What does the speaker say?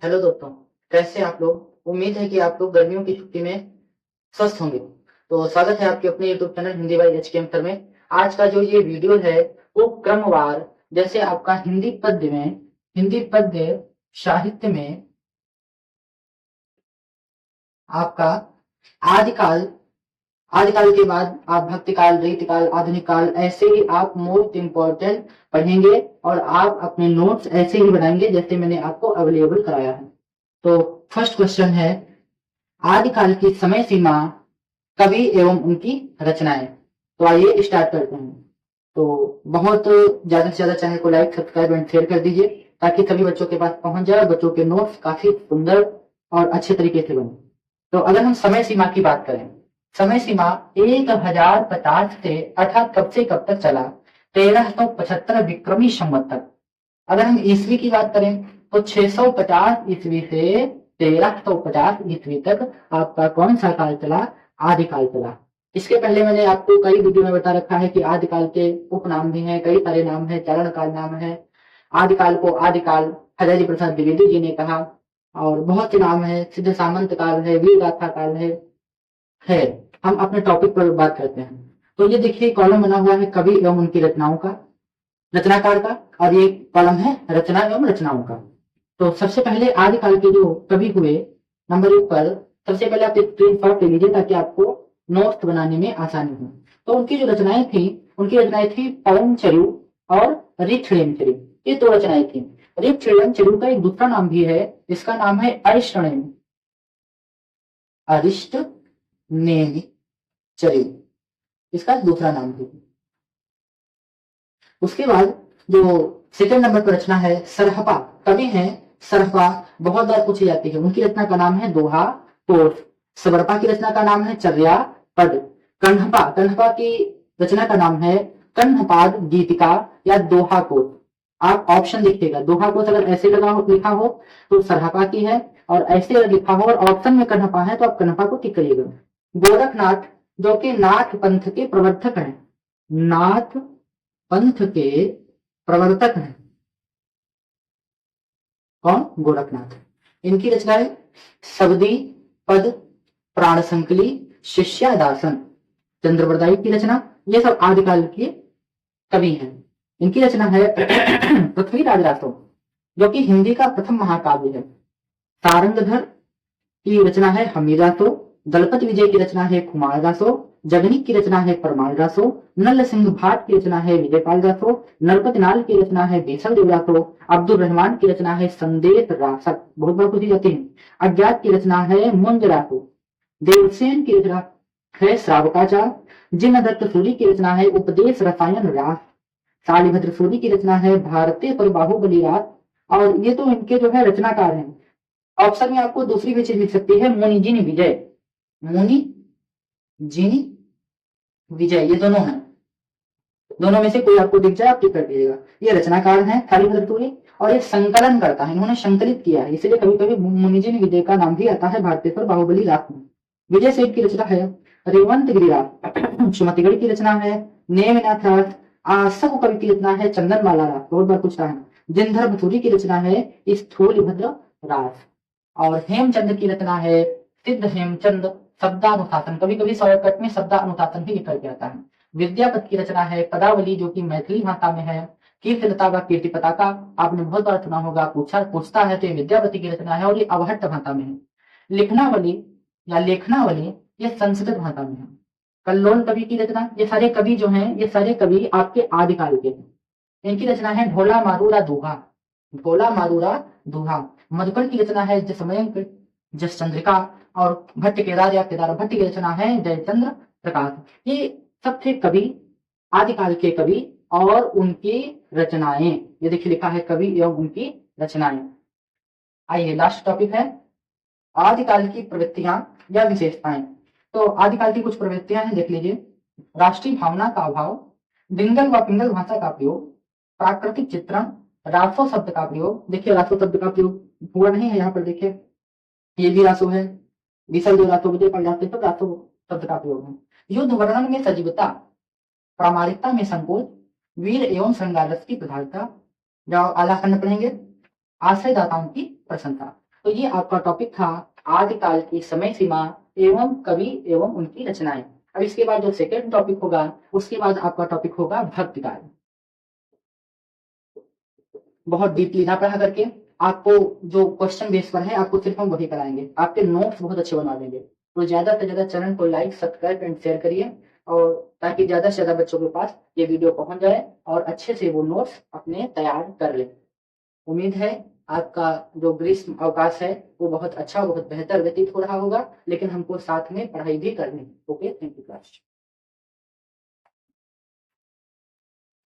Hello दोस्तों, कैसे आप लोग। उम्मीद है कि आप लोग गर्मियों की छुट्टी में स्वस्थ होंगे। तो स्वागत है आपके अपने YouTube channel Hindi by H के एम में। आज का जो ये वीडियो है वो क्रमवार, जैसे आपका हिंदी पद्य साहित्य में आपका आदिकाल, आदिकाल के बाद आप भक्तिकाल, रीतिकाल, आधुनिक काल, ऐसे ही आप मोस्ट इम्पोर्टेंट पढ़ेंगे और आप अपने नोट्स ऐसे ही बनाएंगे जैसे मैंने आपको अवेलेबल कराया है। तो फर्स्ट क्वेश्चन है, आदिकाल की समय सीमा, कवि एवं उनकी रचनाएं। तो आइए स्टार्ट करते हैं। तो बहुत ज्यादा से ज्यादा चैनल को लाइक, सब्सक्राइब एंड शेयर कर दीजिए ताकि सभी बच्चों के पास पहुंच जाए और बच्चों के नोट्स काफी सुंदर और अच्छे तरीके से बने। तो अगर हम समय सीमा की बात करें, समय सीमा 1050 से अर्थात कब से कब तक चला, 1375 विक्रमी संवत तक। अगर हम ईस्वी की बात करें तो 650 ईस्वी से 1350 ईस्वी तक आपका कौन सा काल चला, आदिकाल चला। इसके पहले मैंने आपको कई वीडियो में बता रखा है कि आदिकाल के उपनाम भी हैं, कई सारे नाम हैं, चरण काल नाम है। आदिकाल को आदिकाल हजारी प्रसाद द्विवेदी जी ने कहा, और बहुत से नाम है, सिद्ध सामंत काल है, वीर गाथा काल है। हम अपने टॉपिक पर बात करते हैं। तो ये देखिए कॉलम बना हुआ है कवि एवं उनकी रचनाओं का, रचनाकार का, और ये कॉलम है रचना एवं रचनाओं का। तो सबसे पहले आदिकाल के जो कवि हुए, नंबर 1 पर सबसे पहले आप स्क्रीनशॉट ले लीजिए ताकि आपको नोट्स बनाने में आसानी हो। तो उनकी जो रचनाएं थी, उनकी रचनाएं थी पवन चरु और ऋक्षणेम चरु। ये दो रचनाएं थी। ऋक्षणेम चरु का एक दूसरा नाम भी है, इसका नाम है अरिष्टनेम, अरिष्ट नेम चरु, इसका दूसरा नाम भी। उसके बाद जो सेकंड नंबर पर रचना है सरहपा, कवि हैं सरहपा, बहुत बार पूछी जाती है। उनकी रचना का नाम है दोहा कोट। सबरपा की रचना का नाम है चर्या पद। कन्हपा, कन्हपा की रचना का नाम है कन्हपाद गीतिका या दोहा कोट। आप ऑप्शन देखिएगा, दोहा कोट अगर ऐसे लिखा हो तो सरहपा की है, और ऐसे अगर लिखा हो और ऑप्शन में कन्हपा है तो आप कन्हपा को टिक करिएगा। गोरखनाथ, जो कि नाथ पंथ के प्रवर्तक हैं, नाथ पंथ के प्रवर्तक हैं, कौन, गोरखनाथ। इनकी रचनाएं सब्दी, पद, प्राण संकली, शिष्यादासन, चंद्रवरदायी की रचना, ये सब आदिकाल के कवि हैं। इनकी रचना है पृथ्वीराज रासो, जो कि हिंदी का प्रथम महाकाव्य है। सारंगधर की रचना है हमीर रासो। दलपत विजय की रचना है कुमार रासो। जगनीक की रचना है परमाल रासो। नल सिंह भाट की रचना है विजयपाल रासो। नरपत नाल की रचना है बेसल देव रासो। अब्दुल रहमान की रचना है संदेश रासक, बहुत बार पूछी जाती है। अज्ञात की रचना है मुंज रासो। देवसेन की रचना है श्रावकाचार। जिन दत्त सूरी की रचना है उपदेश रसायन रास। शालिभद्र सूरी की रचना है भारतीय पर बाहुबली रास। और ये तो इनके जो है रचनाकार हैं। ऑप्शन में आपको दूसरी भी चीज मिल सकती है, मुनिजिन विजय, मुनि जिन विजय, ये दोनों हैं। दोनों में से कोई आपको दिख जाए आप टिक कर दीजिएगा। ये रचनाकार हैं शालिभद्र सूरी, और ये संकलन करता है, इन्होंने संकलित किया है, इसलिए कभी कभी मुनिजिन विजय का नाम भी आता है भारतीय पर बाहुबली रास में। विजय सेठ की रचना है रेवंत गिरिराज। सुमतिगढ़ की रचना है नेमिनाथ रास। आसव कवि की रचना है चंदनमाला रास, बहुत बार पूछता है। जिनधर भसूरी की रचना है स्थूलभद्र रास। और हेमचंद की रचना है सिद्ध हेमचंद शब्दानुशासन, कभी कभी शॉर्टकट में शब्दानुशासन भी निकल के आता है। विद्यापति की रचना है पदावली, जो कि मैथिली भाषा में है। कीर्तिलता व कीर्ति पताका, आपने बहुत बार सुना होगा, पूछता है तो ये विद्यापति की रचना है और ये अवहट्ट भाषा में है। लिखनावली या लेखनावली, ये संस्कृत भाषा में है। कल्लोल कवि की रचना, ये सारे कवि जो हैं, ये सारे कवि आपके आदिकाल के हैं। इनकी रचना है ढोला मारूरा दोहा, ढोला मारूरा दोहा। मधुकर की रचना है जसमयंक जस चंद्रिका। और भट्ट केदार या केदार भट्ट की रचना है जयचंद्र प्रकाश। ये सब थे कवि, आदिकाल के कवि और उनकी रचनाएं। ये देखिए लिखा है कवि एवं उनकी रचनाएं। आइए लास्ट टॉपिक है आदिकाल की प्रवृत्तियां या विशेषताएं। तो आदिकाल की कुछ प्रवृत्तियां हैं, देख लीजिए। राष्ट्रीय भावना का अभाव, डिंगल व पिंगल भाषा का प्रयोग, प्राकृतिक चित्रण, रासो शब्द का प्रयोग। देखिए रासो शब्द का प्रयोग हुआ नहीं है यहाँ पर, देखिए ये भी रासो है, विसल जो रासो विजय पड़ जाते तो रासो शब्द का प्रयोग है। युद्ध वर्णन में सजीवता, प्रामाणिकता में संकोच, वीर एवं श्रृंगार रस की प्रधानता। जाओ आला खंड पढ़ेंगे। आश्रयदाताओं की प्रशंसा। तो ये आपका टॉपिक था आदिकाल की समय सीमा एवं कवि एवं उनकी रचनाएं। अब इसके बाद जो सेकेंड टॉपिक होगा, उसके बाद आपका टॉपिक होगा भक्ति काल। बहुत डीपली ना पढ़ा करके आपको जो क्वेश्चन बेस पर है आपको सिर्फ हम वही कराएंगे, आपके नोट्स बहुत अच्छे बनवा देंगे। तो ज्यादा से ज्यादा चैनल को लाइक सब्सक्राइब एंड शेयर करिए, और ताकि ज्यादा से ज्यादा बच्चों के पास ये वीडियो पहुंच जाए और अच्छे से वो नोट्स अपने तैयार कर ले। उम्मीद है आपका जो ग्रीष्म अवकाश है वो बहुत अच्छा, बहुत बेहतर व्यतीत हो रहा होगा, लेकिन हमको साथ में पढ़ाई भी करनी है। Okay, thank you class.